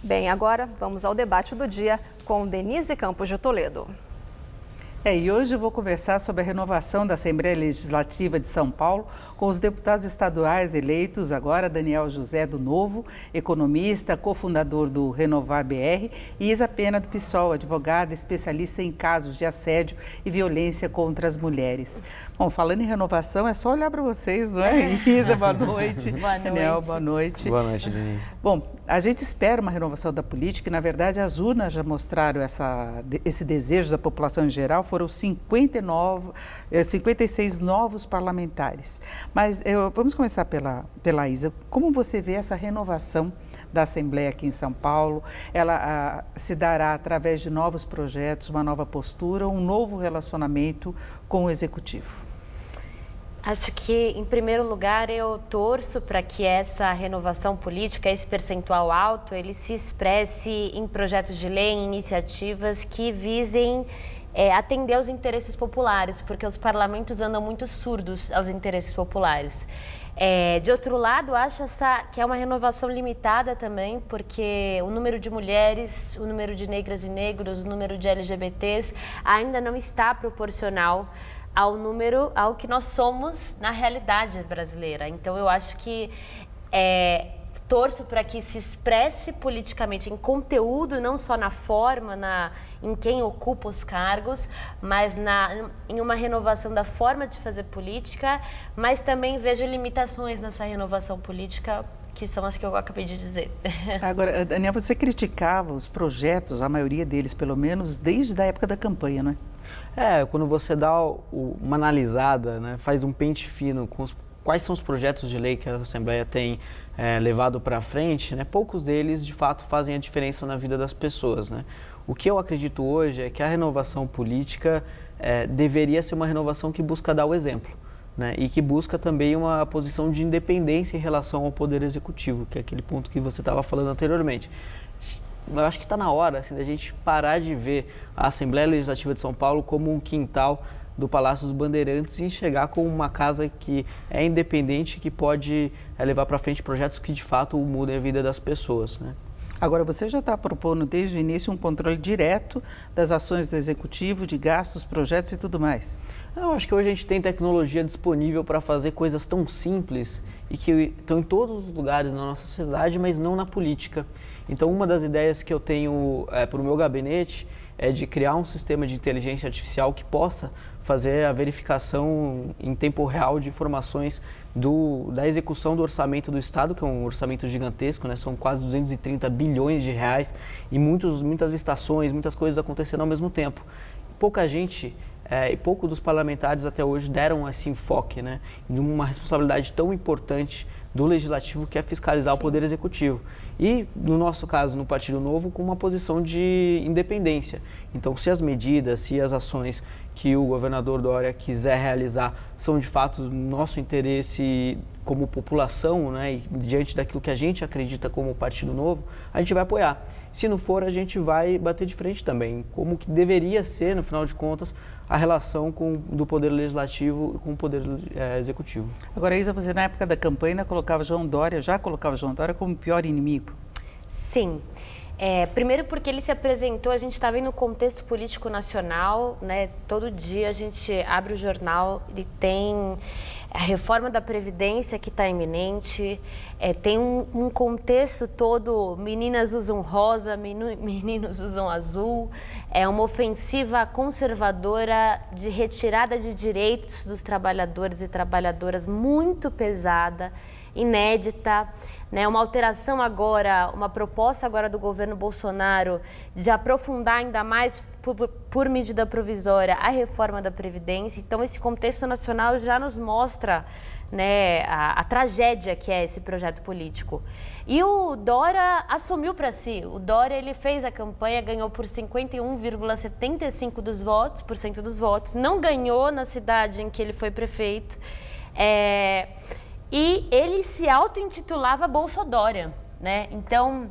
Bem, agora vamos ao debate do dia com Denise Campos de Toledo. E hoje eu vou conversar sobre a renovação da Assembleia Legislativa de São Paulo com os deputados estaduais eleitos agora, Daniel José do Novo, economista, cofundador do Renovar BR, e Isa Pena do PSOL, advogada, especialista em casos de assédio e violência contra as mulheres. Bom, falando em renovação, é só olhar para vocês, não é? Isa, boa noite. Boa noite. Daniel, boa noite. Boa noite, Denise. Bom, a gente espera uma renovação da política e, na verdade, as urnas já mostraram esse desejo da população em geral. Foram 56 novos parlamentares. Mas vamos começar pela Isa. Como você vê essa renovação da Assembleia aqui em São Paulo? Ela se dará através de novos projetos, uma nova postura, um novo relacionamento com o Executivo? Acho que, em primeiro lugar, eu torço para que essa renovação política, esse percentual alto, ele se expresse em projetos de lei, em iniciativas que visem atender aos interesses populares, porque os parlamentos andam muito surdos aos interesses populares. De outro lado, acho que é uma renovação limitada também, porque o número de mulheres, o número de negras e negros, o número de LGBTs ainda não está proporcional ao que nós somos na realidade brasileira. Então, eu acho que torço para que se expresse politicamente em conteúdo, não só na forma, em quem ocupa os cargos, mas em uma renovação da forma de fazer política, mas também vejo limitações nessa renovação política, que são as que eu acabei de dizer. Agora, Daniel, você criticava os projetos, a maioria deles pelo menos, desde a época da campanha, não é? Quando você dá uma analisada, né, faz um pente fino com quais são os projetos de lei que a Assembleia tem levado para frente, né, poucos deles, de fato, fazem a diferença na vida das pessoas, né? O que eu acredito hoje é que a renovação política deveria ser uma renovação que busca dar o exemplo, né, e que busca também uma posição de independência em relação ao Poder Executivo, que é aquele ponto que você estava falando anteriormente. Eu acho que está na hora da gente parar de ver a Assembleia Legislativa de São Paulo como um quintal do Palácio dos Bandeirantes e enxergar como uma casa que é independente, que pode levar para frente projetos que de fato mudem a vida das pessoas, né? Agora, você já está propondo desde o início um controle direto das ações do Executivo, de gastos, projetos e tudo mais. Eu acho que hoje a gente tem tecnologia disponível para fazer coisas tão simples e que estão em todos os lugares na nossa sociedade, mas não na política. Então, uma das ideias que eu tenho para o meu gabinete é de criar um sistema de inteligência artificial que possa fazer a verificação em tempo real de informações da execução do orçamento do Estado, que é um orçamento gigantesco, né? São quase 230 bilhões de reais e muitas estações, muitas coisas acontecendo ao mesmo tempo. Pouca gente e pouco dos parlamentares até hoje deram esse enfoque, né, de uma responsabilidade tão importante do Legislativo, que é fiscalizar o Poder Executivo. E, no nosso caso, no Partido Novo, com uma posição de independência. Então, se as medidas, se as ações que o governador Dória quiser realizar são, de fato, nosso interesse como população, né, e diante daquilo que a gente acredita como Partido Novo, a gente vai apoiar. Se não for, a gente vai bater de frente também, como que deveria ser, no final de contas, a relação do Poder Legislativo com o Poder Executivo. Agora, Isa, você na época da campanha já colocava João Dória como o pior inimigo? Sim. Primeiro porque ele se apresentou, a gente está vendo o contexto político nacional, né? Todo dia a gente abre o jornal e tem a reforma da Previdência que está iminente, tem um contexto todo, meninas usam rosa, meninos usam azul, é uma ofensiva conservadora de retirada de direitos dos trabalhadores e trabalhadoras muito pesada, inédita, né? Uma alteração agora, uma proposta agora do governo Bolsonaro de aprofundar ainda mais por medida provisória a reforma da Previdência. Então, esse contexto nacional já nos mostra, né, a tragédia que é esse projeto político. E o Dória assumiu para si. O Dória, ele fez a campanha, ganhou por 51,75% dos votos, não ganhou na cidade em que ele foi prefeito. E ele se auto-intitulava Bolsodória, né? Então,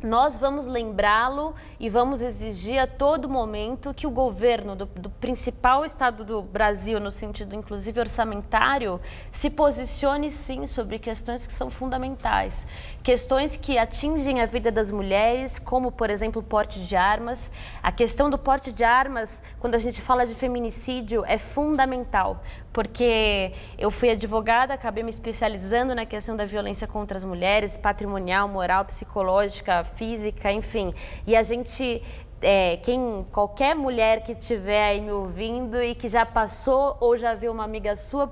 nós vamos lembrá-lo e vamos exigir a todo momento que o governo do principal estado do Brasil, no sentido inclusive orçamentário, se posicione sim sobre questões que são fundamentais. Questões que atingem a vida das mulheres, como por exemplo o porte de armas. A questão do porte de armas, quando a gente fala de feminicídio, é fundamental, porque eu fui advogada, acabei me especializando na questão da violência contra as mulheres, patrimonial, moral, psicológica, física, enfim. E a gente, qualquer mulher que estiver aí me ouvindo e que já passou ou já viu uma amiga sua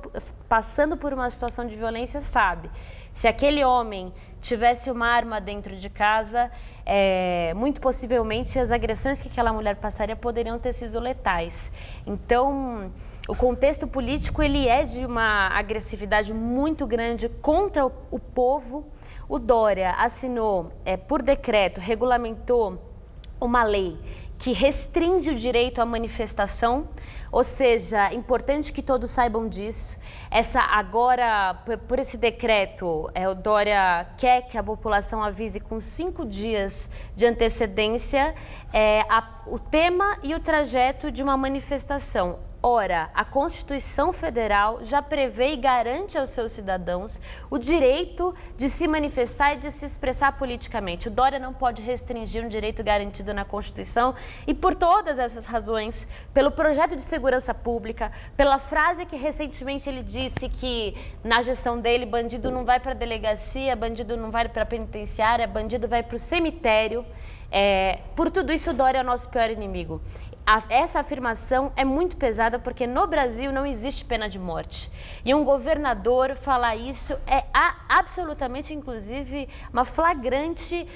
passando por uma situação de violência, sabe. Se aquele homem tivesse uma arma dentro de casa, muito possivelmente as agressões que aquela mulher passaria poderiam ter sido letais. Então, o contexto político ele é de uma agressividade muito grande contra o povo. O Dória assinou, por decreto, regulamentou uma lei que restringe o direito à manifestação, ou seja, é importante que todos saibam disso. Agora, por esse decreto, o Dória quer que a população avise com 5 dias de antecedência o tema e o trajeto de uma manifestação. Ora, a Constituição Federal já prevê e garante aos seus cidadãos o direito de se manifestar e de se expressar politicamente. O Dória não pode restringir um direito garantido na Constituição e por todas essas razões, pelo projeto de segurança pública, pela frase que recentemente ele disse que na gestão dele, bandido não vai para a delegacia, bandido não vai para a penitenciária, bandido vai para o cemitério. Por tudo isso, o Dória é o nosso pior inimigo. Essa afirmação é muito pesada porque no Brasil não existe pena de morte. E um governador falar isso é absolutamente, inclusive, uma flagrante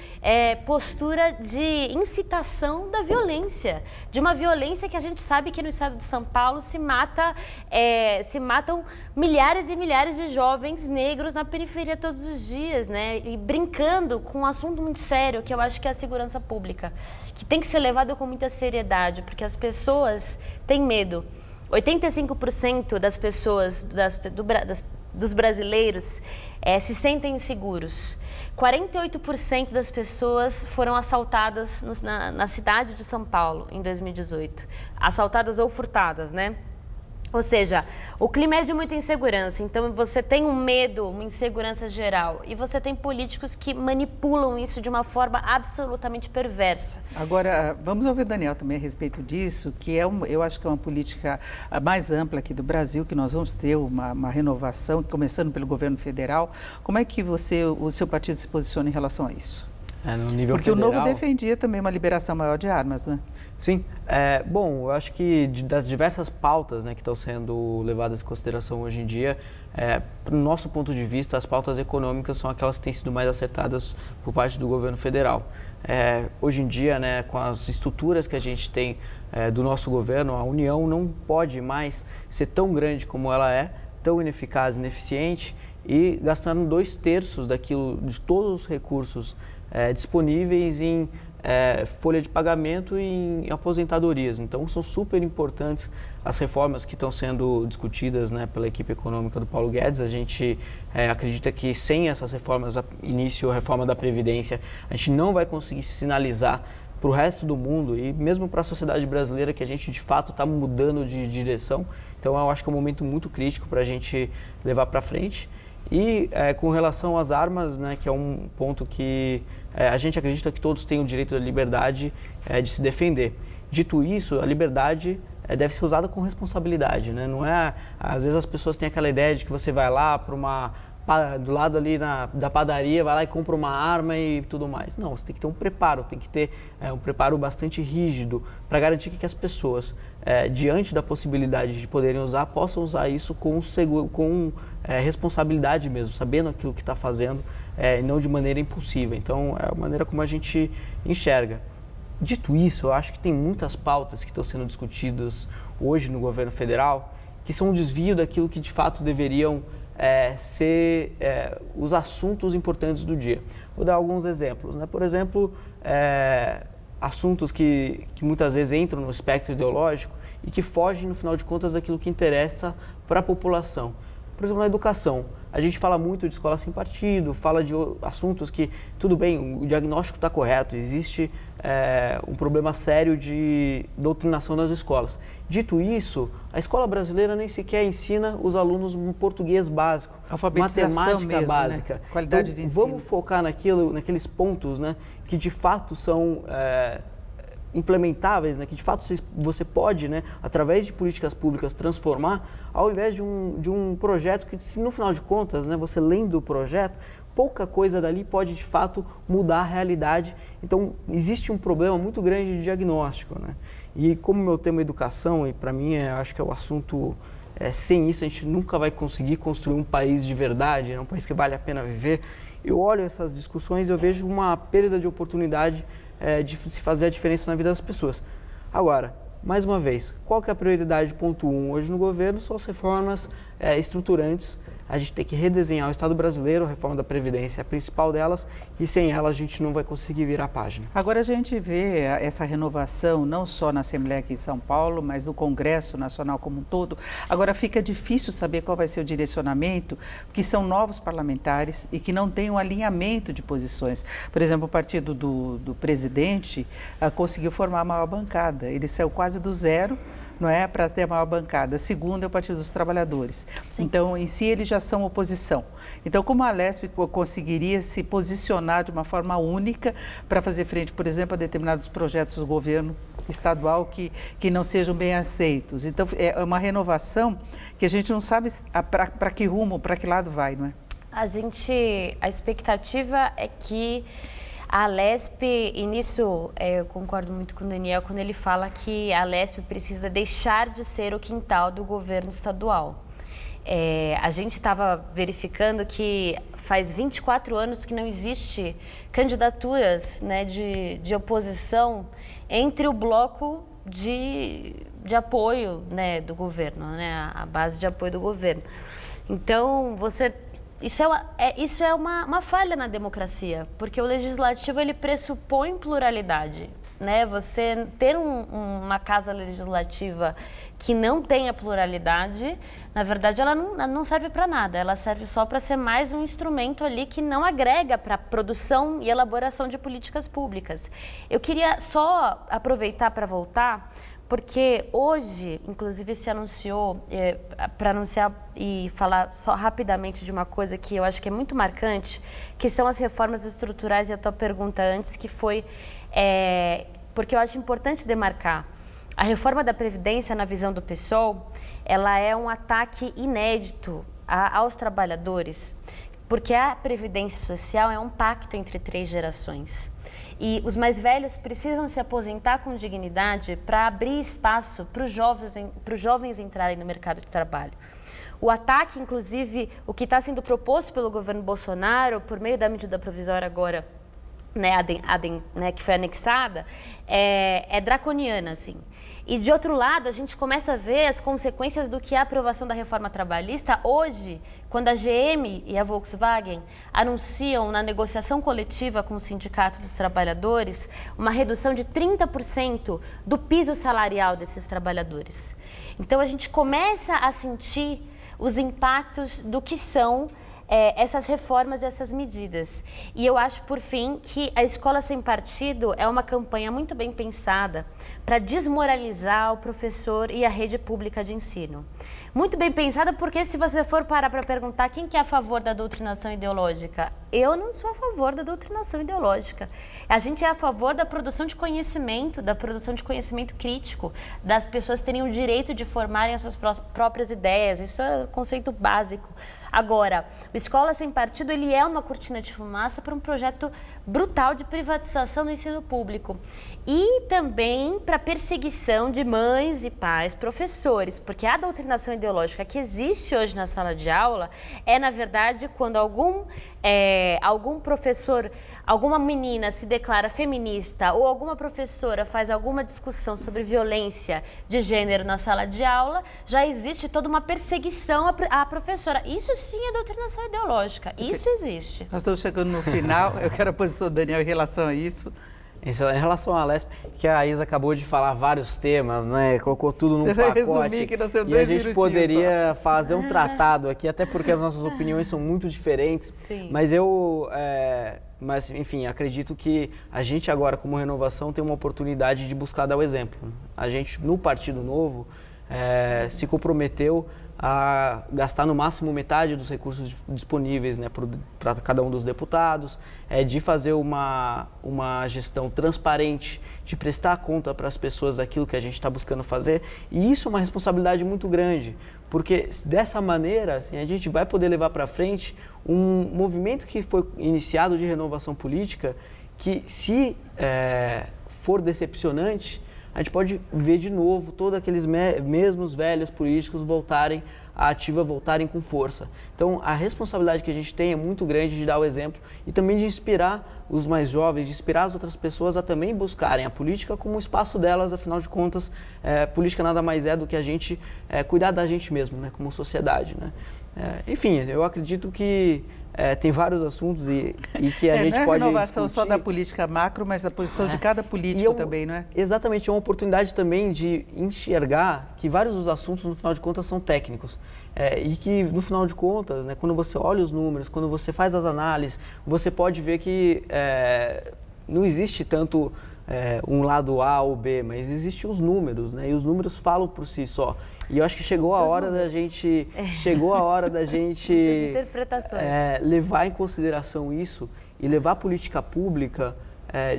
postura de incitação da violência. De uma violência que a gente sabe que no estado de São Paulo se matam milhares e milhares de jovens negros na periferia todos os dias, né? E brincando com um assunto muito sério, que eu acho que é a segurança pública, que tem que ser levado com muita seriedade, porque as pessoas têm medo. 85% das pessoas, dos brasileiros, se sentem inseguros. 48% das pessoas foram assaltadas na cidade de São Paulo em 2018. Assaltadas ou furtadas, né? Ou seja, o clima é de muita insegurança, então você tem um medo, uma insegurança geral, e você tem políticos que manipulam isso de uma forma absolutamente perversa. Agora, vamos ouvir o Daniel também a respeito disso, que eu acho que é uma política mais ampla aqui do Brasil, que nós vamos ter uma renovação, começando pelo governo federal. Como é que o seu partido se posiciona em relação a isso? No nível Porque federal, o Novo defendia também uma liberação maior de armas, né? Sim. Bom, eu acho que das diversas pautas, né, que estão sendo levadas em consideração hoje em dia, do nosso ponto de vista, as pautas econômicas são aquelas que têm sido mais acertadas por parte do governo federal. Hoje em dia, né, com as estruturas que a gente tem do nosso governo, a União não pode mais ser tão grande como ela é, tão ineficaz e ineficiente, e gastando 2/3 de todos os recursos disponíveis em folha de pagamento e em aposentadorias. Então, são super importantes as reformas que estão sendo discutidas, né, pela equipe econômica do Paulo Guedes. A gente acredita que sem essas reformas, início a reforma da Previdência, a gente não vai conseguir sinalizar para o resto do mundo e mesmo para a sociedade brasileira que a gente de fato está mudando de direção. Então, eu acho que é um momento muito crítico para a gente levar para frente. E com relação às armas, né, que é um ponto que a gente acredita que todos têm o direito da liberdade de se defender. Dito isso, a liberdade deve ser usada com responsabilidade, né? Não às vezes as pessoas têm aquela ideia de que você vai lá do lado ali da padaria, vai lá e compra uma arma e tudo mais. Não, você tem que ter um preparo, tem que ter um preparo bastante rígido para garantir que as pessoas, diante da possibilidade de poderem usar, possam usar isso com responsabilidade mesmo, sabendo aquilo que está fazendo e não de maneira impulsiva. Então, é a maneira como a gente enxerga. Dito isso, eu acho que tem muitas pautas que estão sendo discutidas hoje no governo federal que são um desvio daquilo que de fato deveriam ser os assuntos importantes do dia. Vou dar alguns exemplos, né? Por exemplo, assuntos que muitas vezes entram no espectro ideológico e que fogem, no final de contas, daquilo que interessa para a população. Por exemplo, na educação, a gente fala muito de escola sem partido, fala de assuntos que, tudo bem, o diagnóstico está correto, existe um problema sério de doutrinação nas escolas. Dito isso, a escola brasileira nem sequer ensina os alunos um português básico, matemática mesmo, básica. Né? Qualidade então, de ensino. Vamos focar naqueles pontos, né, que de fato são implementáveis, né, que de fato você pode, né, através de políticas públicas, transformar, ao invés de um projeto que, se no final de contas, né, você lendo o projeto, pouca coisa dali pode de fato mudar a realidade. Então, existe um problema muito grande de diagnóstico, né? E como meu tema é educação, e para mim acho que é o assunto, sem isso a gente nunca vai conseguir construir um país de verdade, né, um país que vale a pena viver. Eu olho essas discussões e eu vejo uma perda de oportunidade de se fazer a diferença na vida das pessoas. Agora, mais uma vez, qual que é a prioridade ponto 1 hoje no governo? São as reformas estruturantes. A gente tem que redesenhar o Estado brasileiro, a reforma da Previdência é a principal delas, e sem ela a gente não vai conseguir virar a página. Agora a gente vê essa renovação não só na Assembleia aqui em São Paulo, mas no Congresso Nacional como um todo. Agora fica difícil saber qual vai ser o direcionamento, porque são novos parlamentares e que não têm um alinhamento de posições. Por exemplo, o partido do presidente conseguiu formar a maior bancada, ele saiu quase do zero, não é, para ter a maior bancada. Segundo é o Partido dos Trabalhadores. Sim. Então, em si, eles já são oposição. Então, como a Alesp conseguiria se posicionar de uma forma única para fazer frente, por exemplo, a determinados projetos do governo estadual que não sejam bem aceitos? Então, é uma renovação que a gente não sabe para que rumo, para que lado vai, não é? A expectativa é que a Alesp, e nisso eu concordo muito com o Daniel, quando ele fala que a Alesp precisa deixar de ser o quintal do governo estadual. A gente estava verificando que faz 24 anos que não existe candidaturas, né, de oposição entre o bloco de apoio, né, do governo, né, a base de apoio do governo. Então, isso é uma falha na democracia, porque o legislativo ele pressupõe pluralidade, né? Você ter uma casa legislativa que não tenha pluralidade, na verdade ela não serve para nada, ela serve só para ser mais um instrumento ali que não agrega para a produção e elaboração de políticas públicas. Eu queria só aproveitar para voltar, porque hoje, inclusive, se anunciou, para anunciar e falar só rapidamente de uma coisa que eu acho que é muito marcante, que são as reformas estruturais, e a tua pergunta antes, que foi, porque eu acho importante demarcar. A reforma da Previdência, na visão do PSOL, ela é um ataque inédito aos trabalhadores, porque a Previdência Social é um pacto entre 3 gerações. E os mais velhos precisam se aposentar com dignidade para abrir espaço para os jovens entrarem no mercado de trabalho. O ataque, inclusive, o que está sendo proposto pelo governo Bolsonaro, por meio da medida provisória agora, né, que foi anexada, é draconiana, assim. E, de outro lado, a gente começa a ver as consequências do que é a aprovação da reforma trabalhista hoje, quando a GM e a Volkswagen anunciam na negociação coletiva com o Sindicato dos Trabalhadores uma redução de 30% do piso salarial desses trabalhadores. Então, a gente começa a sentir os impactos do que são essas reformas e essas medidas. E eu acho, por fim, que a Escola Sem Partido é uma campanha muito bem pensada para desmoralizar o professor e a rede pública de ensino. Muito bem pensada porque, se você for parar para perguntar quem que é a favor da doutrinação ideológica, eu não sou a favor da doutrinação ideológica. A gente é a favor da produção de conhecimento crítico, das pessoas terem o direito de formarem as suas próprias ideias. Isso é um conceito básico. Agora, o Escola Sem Partido ele é uma cortina de fumaça para um projeto brutal de privatização do ensino público e também para perseguição de mães e pais, professores, porque a doutrinação ideológica que existe hoje na sala de aula é, na verdade, quando algum professor, alguma menina se declara feminista ou alguma professora faz alguma discussão sobre violência de gênero na sala de aula, já existe toda uma perseguição à professora. Isso sim é doutrinação ideológica, isso existe. Nós estamos chegando no final, eu quero a posição do Daniel em relação a isso. Em relação à Alesp, que a Isa acabou de falar vários temas, né? Colocou tudo num pacote. Resumir que nós temos e a 2 gente minutinhos poderia fazer um tratado aqui, até porque as nossas opiniões são muito diferentes. Sim. Mas enfim, acredito que a gente agora, como Renovação, tem uma oportunidade de buscar dar o exemplo. A gente, no Partido Novo, se comprometeu a gastar no máximo metade dos recursos disponíveis, né, para cada um dos deputados, de fazer uma gestão transparente, de prestar conta para as pessoas daquilo que a gente está buscando fazer. E isso é uma responsabilidade muito grande, porque dessa maneira assim, a gente vai poder levar para frente um movimento que foi iniciado de renovação política, que se for decepcionante, a gente pode ver de novo todos aqueles mesmos velhos políticos voltarem à ativa, voltarem com força. Então, a responsabilidade que a gente tem é muito grande de dar o exemplo e também de inspirar os mais jovens, de inspirar as outras pessoas a também buscarem a política como o espaço delas. Afinal de contas, política nada mais é do que a gente cuidar da gente mesmo, né, como sociedade, né? Enfim, eu acredito que tem vários assuntos e que a gente não é pode renovação discutir. só da política macro, mas da posição de cada político também, não é? Exatamente, é uma oportunidade também de enxergar que vários dos assuntos, no final de contas, são técnicos. E que, no final de contas, né, quando você olha os números, quando você faz as análises, você pode ver que não existe tanto um lado A ou B, mas existem os números, né? E os números falam por si só. E eu acho que chegou a hora da gente levar em consideração isso e levar a política pública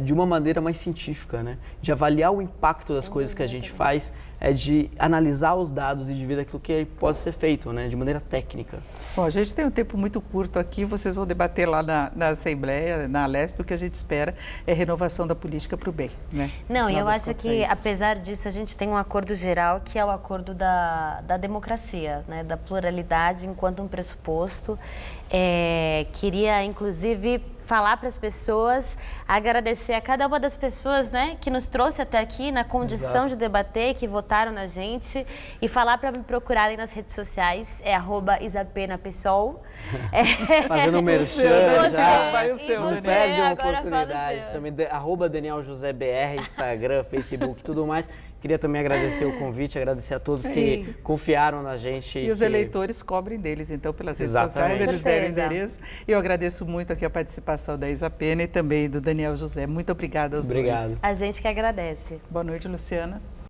de uma maneira mais científica, né? De avaliar o impacto das coisas que a gente faz, de analisar os dados e de ver aquilo que pode ser feito, né? De maneira técnica. Bom, a gente tem um tempo muito curto aqui, vocês vão debater lá na Assembleia, na Alesp, o que a gente espera é renovação da política para o bem, né? Não, e eu acho que, apesar disso, a gente tem um acordo geral, que é o acordo da democracia, né? Da pluralidade enquanto um pressuposto. Queria, inclusive, falar para as pessoas, agradecer a cada uma das pessoas, né, que nos trouxe até aqui na condição de debater, que votaram na gente, e falar para me procurarem nas redes sociais, @isapenapessoal. Fazendo merchan já. Vai o seu, não perde a oportunidade. Também, @DanielJoséBR, Instagram, Facebook, tudo mais. Queria também agradecer o convite, agradecer a todos que confiaram na gente. E os eleitores cobrem deles, então, pelas redes sociais, eles deram endereço. E eu agradeço muito aqui a participação da Isa Pena e também do Daniel José. Muito obrigada aos dois. Obrigado. A gente que agradece. Boa noite, Luciana.